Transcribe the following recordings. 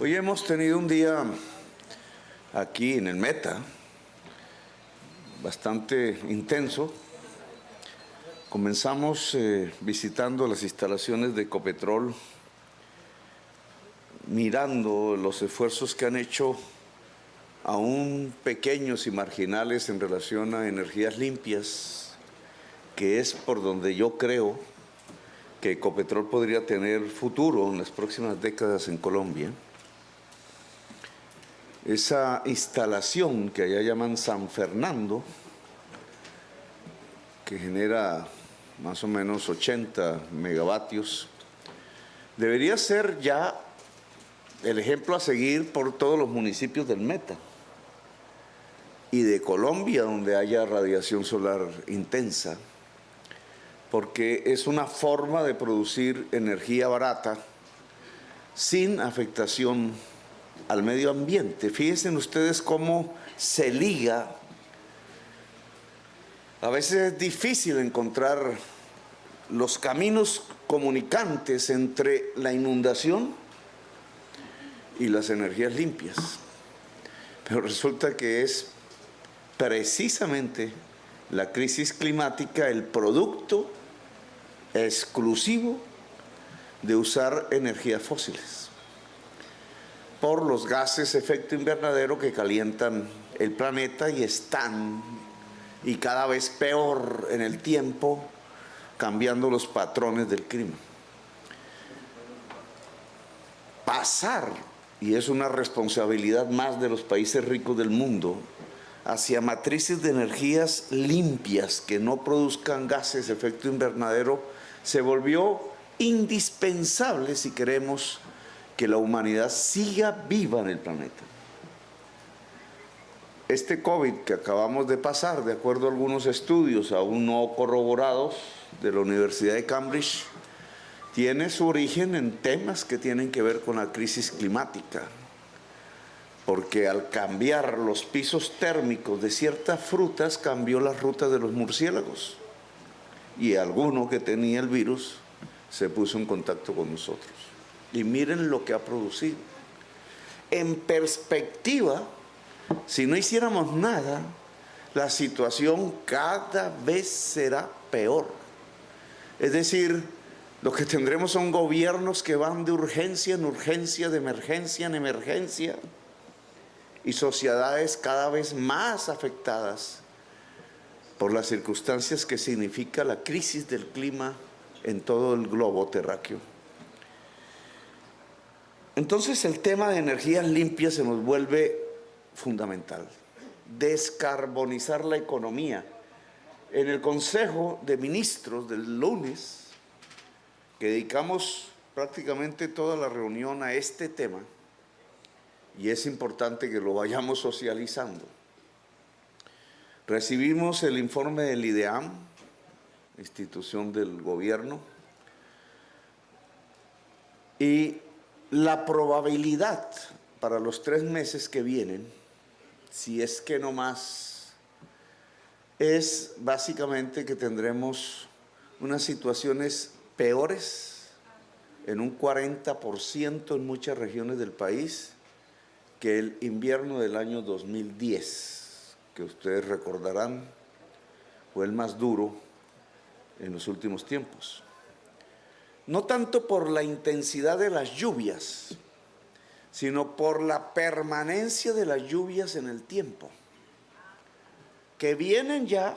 Hoy hemos tenido un día aquí en el Meta bastante intenso. Comenzamos visitando las instalaciones de Ecopetrol, mirando los esfuerzos que han hecho aún pequeños y marginales en relación a energías limpias, que es por donde yo creo que Ecopetrol podría tener futuro en las próximas décadas en Colombia. Esa instalación que allá llaman San Fernando, que genera más o menos 80 megavatios, debería ser ya el ejemplo a seguir por todos los municipios del Meta y de Colombia, donde haya radiación solar intensa, porque es una forma de producir energía barata sin afectación al medio ambiente. Fíjense ustedes cómo se liga. A veces es difícil encontrar los caminos comunicantes entre la inundación y las energías limpias. Pero resulta que es precisamente la crisis climática el producto exclusivo de usar energías fósiles por los gases efecto invernadero que calientan el planeta y están, y cada vez peor en el tiempo, cambiando los patrones del clima. Pasar, y es una responsabilidad más de los países ricos del mundo, hacia matrices de energías limpias que no produzcan gases de efecto invernadero, se volvió indispensable si queremos que la humanidad siga viva en el planeta. Este COVID que acabamos de pasar, de acuerdo a algunos estudios aún no corroborados de la Universidad de Cambridge, tiene su origen en temas que tienen que ver con la crisis climática, porque al cambiar los pisos térmicos de ciertas frutas, cambió la ruta de los murciélagos, y alguno que tenía el virus se puso en contacto con nosotros. Y miren lo que ha producido. En perspectiva, si no hiciéramos nada, la situación cada vez será peor. Es decir, lo que tendremos son gobiernos que van de urgencia en urgencia, de emergencia en emergencia, y sociedades cada vez más afectadas por las circunstancias que significa la crisis del clima en todo el globo terráqueo. Entonces el tema de energías limpias se nos vuelve fundamental. Descarbonizar la economía. En el Consejo de Ministros del lunes, que dedicamos prácticamente toda la reunión a este tema, y es importante que lo vayamos socializando, recibimos el informe del IDEAM, institución del gobierno, y la probabilidad para los 3 meses que vienen, si es que no más, es básicamente que tendremos unas situaciones peores en un 40% en muchas regiones del país que el invierno del año 2010, que ustedes recordarán fue el más duro en los últimos tiempos. No tanto por la intensidad de las lluvias, sino por la permanencia de las lluvias en el tiempo, que vienen ya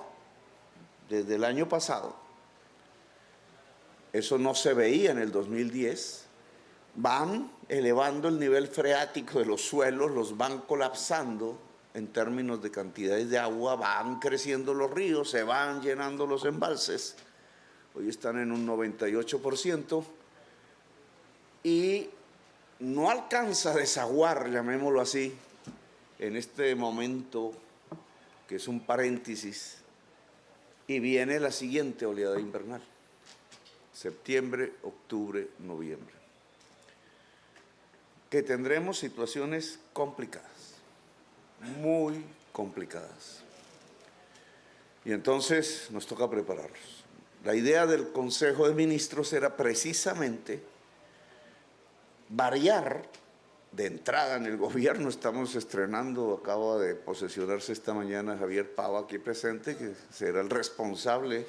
desde el año pasado. Eso no se veía en el 2010. Van elevando el nivel freático de los suelos, los van colapsando en términos de cantidades de agua, van creciendo los ríos, se van llenando los embalses. Hoy están en un 98% y no alcanza a desaguar, llamémoslo así, en este momento que es un paréntesis, y viene la siguiente oleada invernal, septiembre, octubre, noviembre, que tendremos situaciones complicadas, muy complicadas, y entonces nos toca prepararnos. La idea del Consejo de Ministros era precisamente variar de entrada en el gobierno estamos estrenando, acaba de posesionarse esta mañana Javier Pava aquí presente, que será el responsable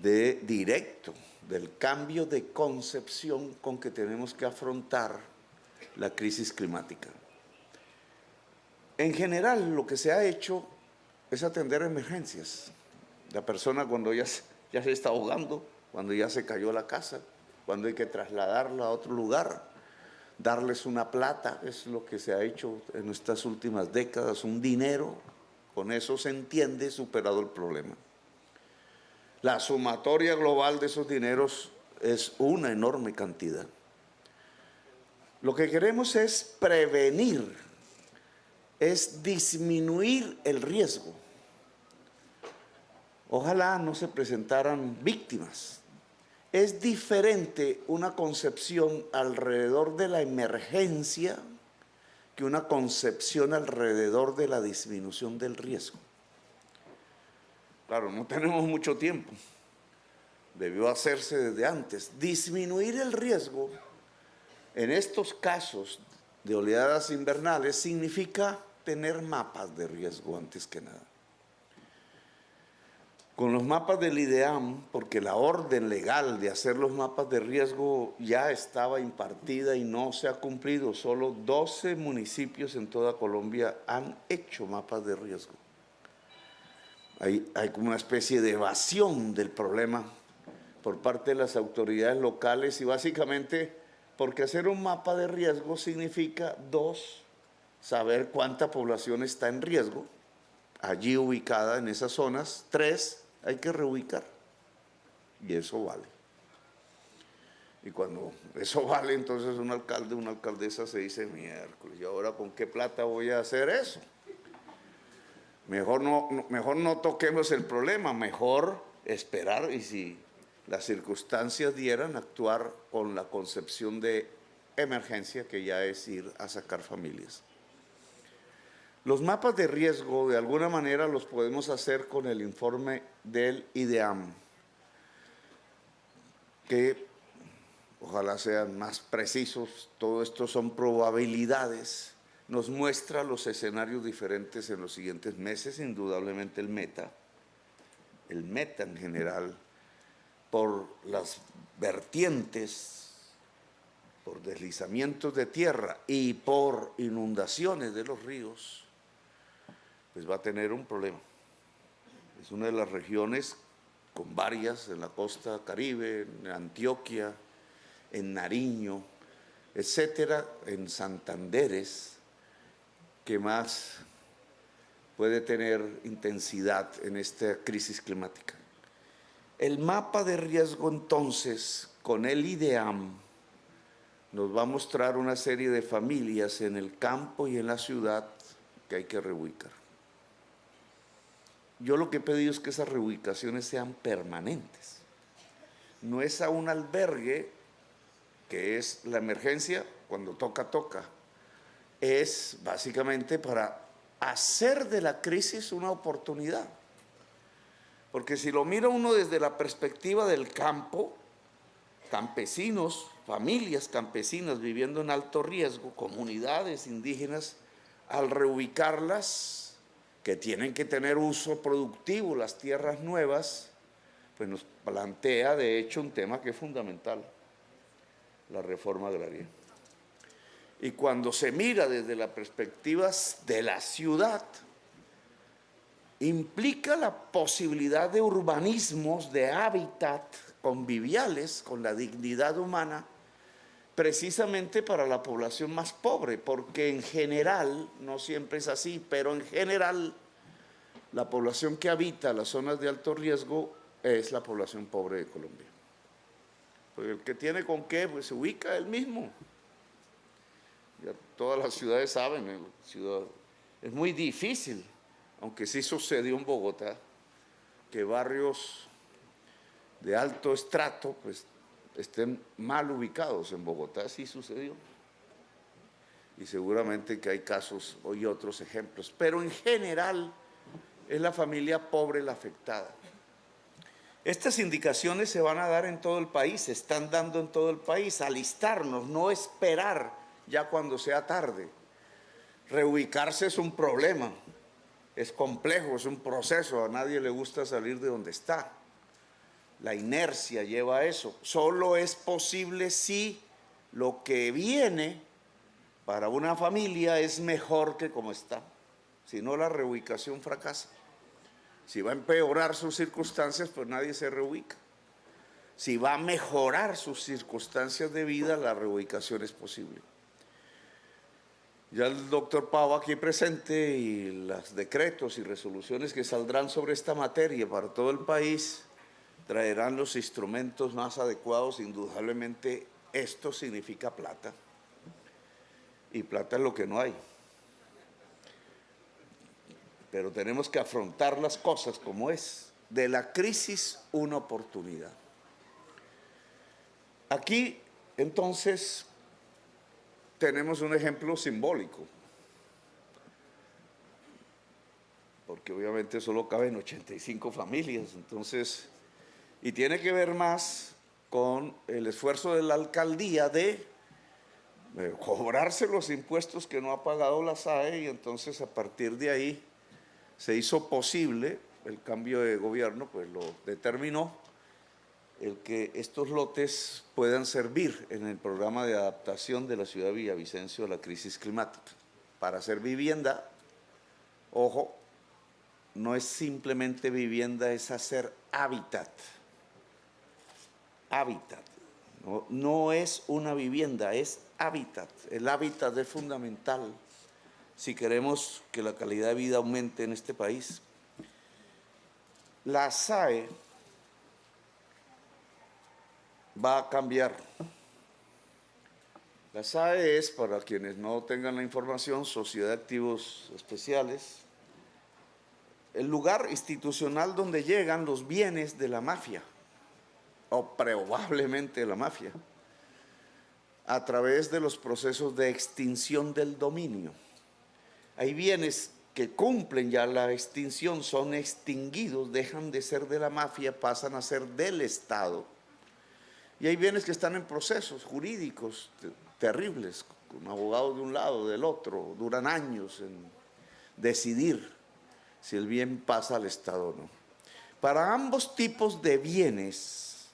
directo del cambio de concepción con que tenemos que afrontar la crisis climática. En general, lo que se ha hecho es atender emergencias. La persona cuando ya se está ahogando, cuando ya se cayó la casa, cuando hay que trasladarla a otro lugar, darles una plata, es lo que se ha hecho en estas últimas décadas, un dinero, con eso se entiende superado el problema. La sumatoria global de esos dineros es una enorme cantidad. Lo que queremos es prevenir, es disminuir el riesgo. Ojalá no se presentaran víctimas. Es diferente una concepción alrededor de la emergencia que una concepción alrededor de la disminución del riesgo. Claro, no tenemos mucho tiempo. Debió hacerse desde antes. Disminuir el riesgo en estos casos de oleadas invernales significa tener mapas de riesgo antes que nada. Con los mapas del IDEAM, porque la orden legal de hacer los mapas de riesgo ya estaba impartida y no se ha cumplido, solo 12 municipios en toda Colombia han hecho mapas de riesgo. Hay como una especie de evasión del problema por parte de las autoridades locales y básicamente porque hacer un mapa de riesgo significa, 2, saber cuánta población está en riesgo allí ubicada en esas zonas. 3, hay que reubicar y eso vale. Y cuando eso vale, entonces un alcalde, una alcaldesa se dice, miércoles, ¿y ahora con qué plata voy a hacer eso? Mejor no toquemos el problema, mejor esperar y si las circunstancias dieran, actuar con la concepción de emergencia, que ya es ir a sacar familias. Los mapas de riesgo, de alguna manera, los podemos hacer con el informe del IDEAM, que ojalá sean más precisos. Todo esto son probabilidades. Nos muestra los escenarios diferentes en los siguientes meses, indudablemente el meta en general, por las vertientes, por deslizamientos de tierra y por inundaciones de los ríos, pues va a tener un problema. Es una de las regiones con varias en la costa Caribe, en Antioquia, en Nariño, etcétera, en Santanderes, que más puede tener intensidad en esta crisis climática. El mapa de riesgo, entonces, con el IDEAM, nos va a mostrar una serie de familias en el campo y en la ciudad que hay que reubicar. Yo lo que he pedido es que esas reubicaciones sean permanentes. No es a un albergue, que es la emergencia, cuando toca, toca. Es básicamente para hacer de la crisis una oportunidad. Porque si lo mira uno desde la perspectiva del campo, campesinos, familias campesinas viviendo en alto riesgo, comunidades indígenas, al reubicarlas, que tienen que tener uso productivo las tierras nuevas, pues nos plantea de hecho un tema que es fundamental, la reforma agraria. Y cuando se mira desde la perspectiva de la ciudad, implica la posibilidad de urbanismos, de hábitat conviviales con la dignidad humana, precisamente para la población más pobre, porque en general, no siempre es así, pero en general la población que habita las zonas de alto riesgo es la población pobre de Colombia. Porque el que tiene con qué, pues se ubica él mismo. Ya todas las ciudades saben, es muy difícil, aunque sí sucedió en Bogotá, que barrios de alto estrato pues estén mal ubicados. En Bogotá sí sucedió. Y seguramente que hay casos y otros ejemplos. Pero en general es la familia pobre la afectada. Estas indicaciones se van a dar en todo el país, se están dando en todo el país. Alistarnos, no esperar ya cuando sea tarde. Reubicarse es un problema, es complejo, es un proceso, a nadie le gusta salir de donde está. La inercia lleva a eso. Solo es posible si lo que viene para una familia es mejor que como está. Si no, la reubicación fracasa. Si va a empeorar sus circunstancias, pues nadie se reubica. Si va a mejorar sus circunstancias de vida, la reubicación es posible. Ya el doctor Pau aquí presente y los decretos y resoluciones que saldrán sobre esta materia para todo el país traerán los instrumentos más adecuados. Indudablemente esto significa plata, y plata es lo que no hay. Pero tenemos que afrontar las cosas como es. De la crisis, una oportunidad. Aquí, entonces, tenemos un ejemplo simbólico, porque obviamente solo caben 85 familias, entonces, y tiene que ver más con el esfuerzo de la alcaldía de cobrarse los impuestos que no ha pagado la SAE, y entonces a partir de ahí se hizo posible, el cambio de gobierno pues lo determinó, el que estos lotes puedan servir en el programa de adaptación de la ciudad de Villavicencio a la crisis climática. Para hacer vivienda, ojo, no es simplemente vivienda, es hacer hábitat. Hábitat. No es una vivienda, es hábitat. El hábitat es fundamental si queremos que la calidad de vida aumente en este país. La SAE va a cambiar. La SAE es, para quienes no tengan la información, Sociedad de Activos Especiales, el lugar institucional donde llegan los bienes de la mafia, o probablemente de la mafia, a través de los procesos de extinción del dominio. Hay bienes que cumplen ya la extinción, son extinguidos, dejan de ser de la mafia, pasan a ser del Estado. Y hay bienes que están en procesos jurídicos terribles, con abogados de un lado, del otro, duran años en decidir si el bien pasa al Estado o no. Para ambos tipos de bienes,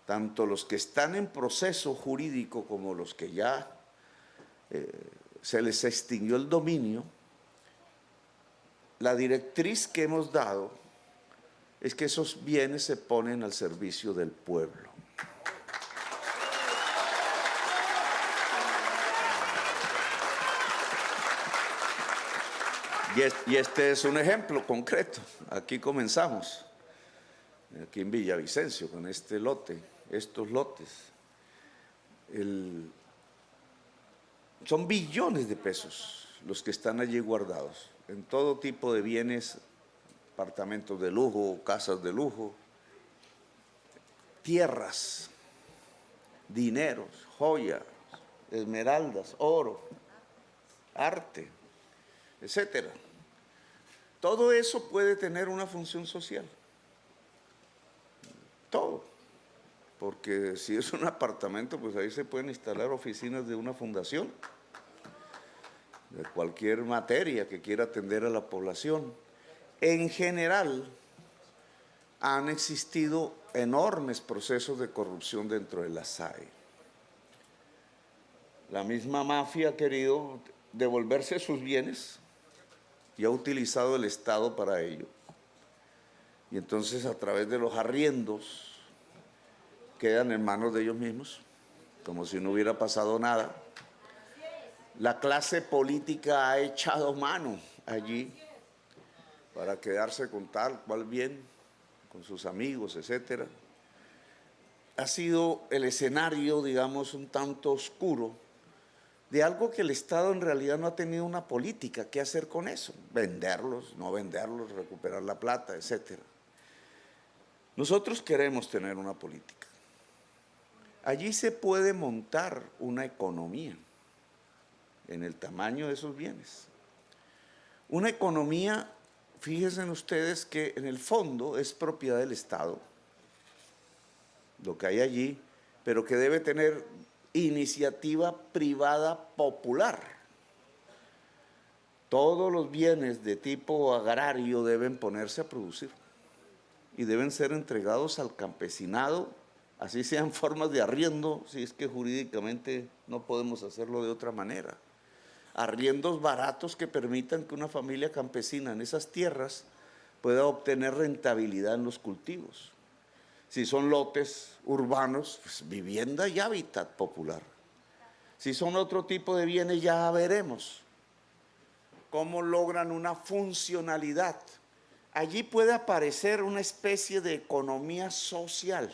tanto los que están en proceso jurídico como los que ya se les extinguió el dominio, la directriz que hemos dado es que esos bienes se ponen al servicio del pueblo. Y este es un ejemplo concreto. Aquí comenzamos, aquí en Villavicencio, con este lote, estos lotes. Son billones de pesos los que están allí guardados, en todo tipo de bienes, apartamentos de lujo, casas de lujo, tierras, dineros, joyas, esmeraldas, oro, arte, etcétera. Todo eso puede tener una función social. Todo. Porque si es un apartamento, pues ahí se pueden instalar oficinas de una fundación, de cualquier materia que quiera atender a la población. En general, han existido enormes procesos de corrupción dentro de la SAE. La misma mafia ha querido devolverse sus bienes y ha utilizado el Estado para ello. Y entonces, a través de los arriendos, quedan en manos de ellos mismos, como si no hubiera pasado nada. La clase política ha echado mano allí para quedarse con tal cual bien, con sus amigos, etcétera. Ha sido el escenario, digamos, un tanto oscuro de algo que el Estado en realidad no ha tenido una política. ¿Qué hacer con eso? Venderlos, no venderlos, recuperar la plata, etcétera. Nosotros queremos tener una política. Allí se puede montar una economía en el tamaño de esos bienes. Una economía, fíjense ustedes que en el fondo es propiedad del Estado, lo que hay allí, pero que debe tener iniciativa privada popular. Todos los bienes de tipo agrario deben ponerse a producir y deben ser entregados al campesinado, así sean formas de arriendo, si es que jurídicamente no podemos hacerlo de otra manera. Arriendos baratos que permitan que una familia campesina en esas tierras pueda obtener rentabilidad en los cultivos. Si son lotes urbanos, pues vivienda y hábitat popular. Si son otro tipo de bienes, ya veremos cómo logran una funcionalidad. Allí puede aparecer una especie de economía social,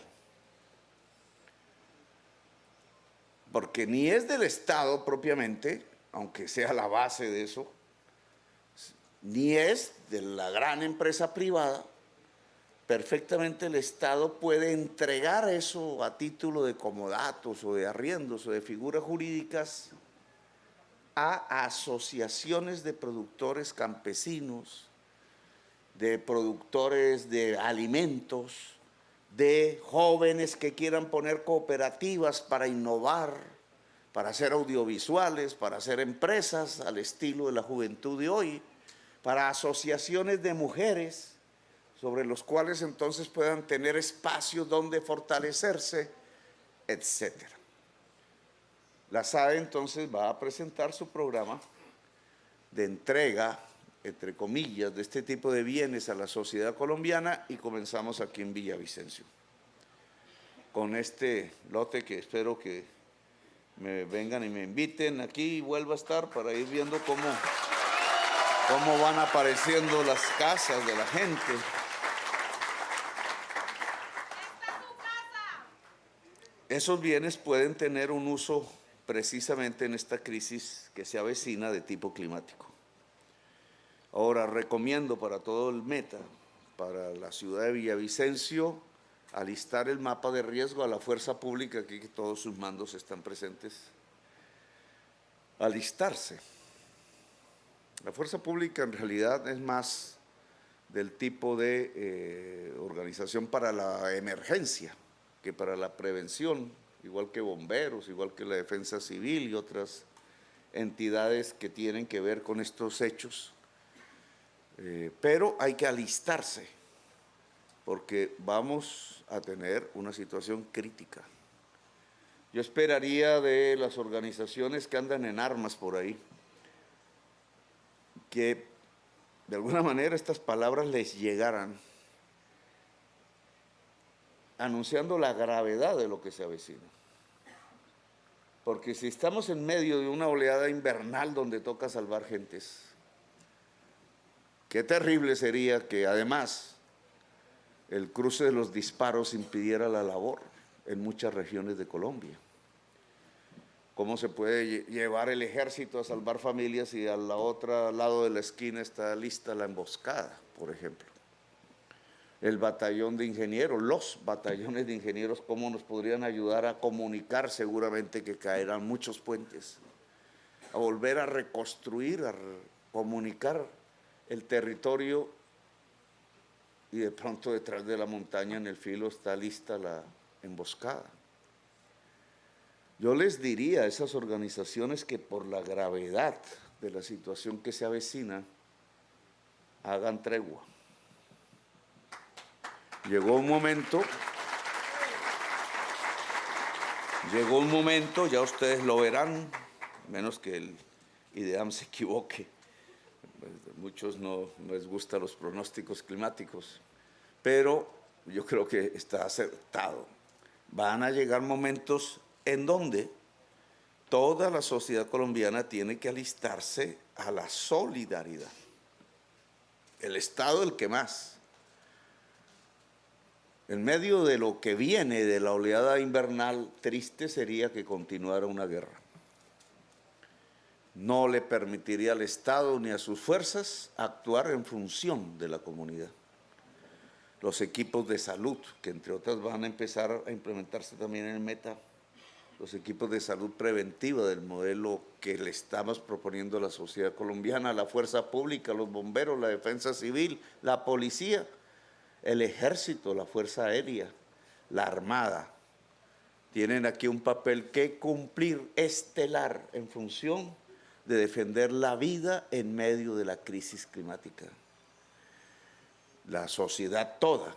porque ni es del Estado propiamente, aunque sea la base de eso, ni es de la gran empresa privada. Perfectamente el Estado puede entregar eso a título de comodatos o de arriendos o de figuras jurídicas a asociaciones de productores campesinos, de productores de alimentos, de jóvenes que quieran poner cooperativas para innovar, para hacer audiovisuales, para hacer empresas al estilo de la juventud de hoy, para asociaciones de mujeres, sobre los cuales entonces puedan tener espacios donde fortalecerse, etcétera. La SAE entonces va a presentar su programa de entrega, entre comillas, de este tipo de bienes a la sociedad colombiana y comenzamos aquí en Villavicencio. Con este lote que espero que me vengan y me inviten aquí y vuelva a estar para ir viendo cómo van apareciendo las casas de la gente. Esos bienes pueden tener un uso precisamente en esta crisis que se avecina de tipo climático. Ahora, recomiendo para todo el Meta, para la ciudad de Villavicencio, alistar el mapa de riesgo a la fuerza pública, aquí que todos sus mandos están presentes, alistarse. La fuerza pública en realidad es más del tipo de organización para la emergencia que para la prevención, igual que bomberos, igual que la defensa civil y otras entidades que tienen que ver con estos hechos. Pero hay que alistarse, porque vamos a tener una situación crítica. Yo esperaría de las organizaciones que andan en armas por ahí, que de alguna manera estas palabras les llegaran, anunciando la gravedad de lo que se avecina. Porque si estamos en medio de una oleada invernal donde toca salvar gentes, qué terrible sería que además el cruce de los disparos impidiera la labor en muchas regiones de Colombia. ¿Cómo se puede llevar el ejército a salvar familias si al otro lado de la esquina está lista la emboscada, por ejemplo? El batallón de ingenieros, los batallones de ingenieros, ¿cómo nos podrían ayudar a comunicar? Seguramente que caerán muchos puentes, a volver a reconstruir, a comunicar el territorio, y de pronto detrás de la montaña en el filo está lista la emboscada. Yo les diría a esas organizaciones que por la gravedad de la situación que se avecina, hagan tregua. Llegó un momento, ya ustedes lo verán, menos que el IDEAM se equivoque. Muchos no les gustan los pronósticos climáticos, pero yo creo que está acertado. Van a llegar momentos en donde toda la sociedad colombiana tiene que alistarse a la solidaridad. El Estado el que más. En medio de lo que viene de la oleada invernal, triste sería que continuara una guerra. No le permitiría al Estado ni a sus fuerzas actuar en función de la comunidad. Los equipos de salud, que entre otras van a empezar a implementarse también en el Meta, los equipos de salud preventiva del modelo que le estamos proponiendo a la sociedad colombiana, la fuerza pública, los bomberos, la defensa civil, la policía, el ejército, la fuerza aérea, la armada, tienen aquí un papel que cumplir estelar en función de defender la vida en medio de la crisis climática. La sociedad toda,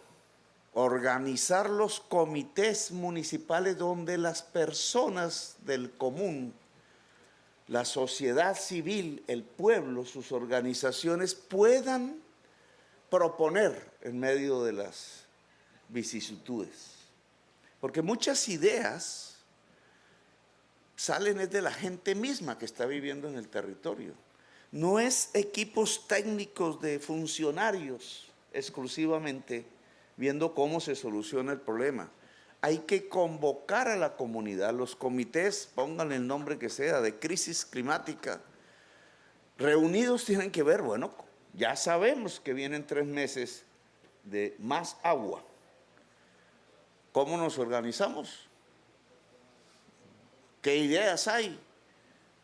organizar los comités municipales donde las personas del común, la sociedad civil, el pueblo, sus organizaciones puedan proponer en medio de las vicisitudes. Porque muchas ideas salen de la gente misma que está viviendo en el territorio. No es equipos técnicos de funcionarios exclusivamente viendo cómo se soluciona el problema. Hay que convocar a la comunidad, los comités, pongan el nombre que sea, de crisis climática. Reunidos tienen que ver, bueno, ya sabemos que vienen 3 meses de más agua. ¿Cómo nos organizamos? ¿Qué ideas hay?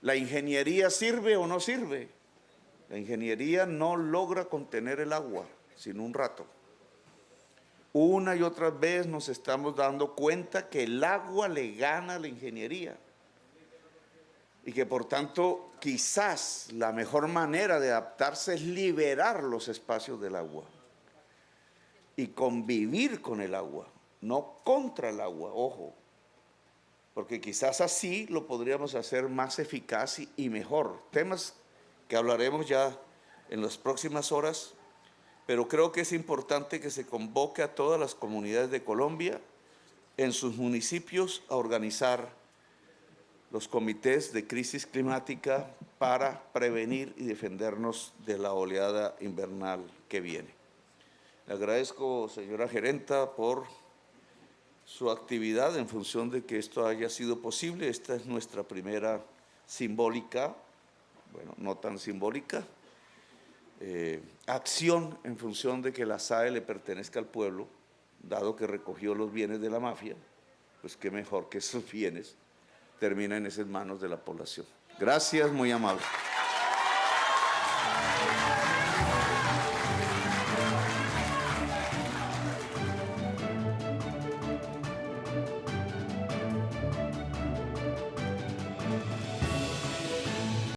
¿La ingeniería sirve o no sirve? La ingeniería no logra contener el agua, sino un rato. Una y otra vez nos estamos dando cuenta que el agua le gana a la ingeniería y que por tanto quizás la mejor manera de adaptarse es liberar los espacios del agua y convivir con el agua, no contra el agua, ojo, porque quizás así lo podríamos hacer más eficaz y mejor. Temas que hablaremos ya en las próximas horas, pero creo que es importante que se convoque a todas las comunidades de Colombia en sus municipios a organizar los comités de crisis climática para prevenir y defendernos de la oleada invernal que viene. Le agradezco, señora gerenta, por su actividad en función de que esto haya sido posible. Esta es nuestra primera simbólica, bueno, no tan simbólica, acción en función de que la SAE le pertenezca al pueblo, dado que recogió los bienes de la mafia, pues qué mejor que esos bienes terminen en esas manos de la población. Gracias, muy amable.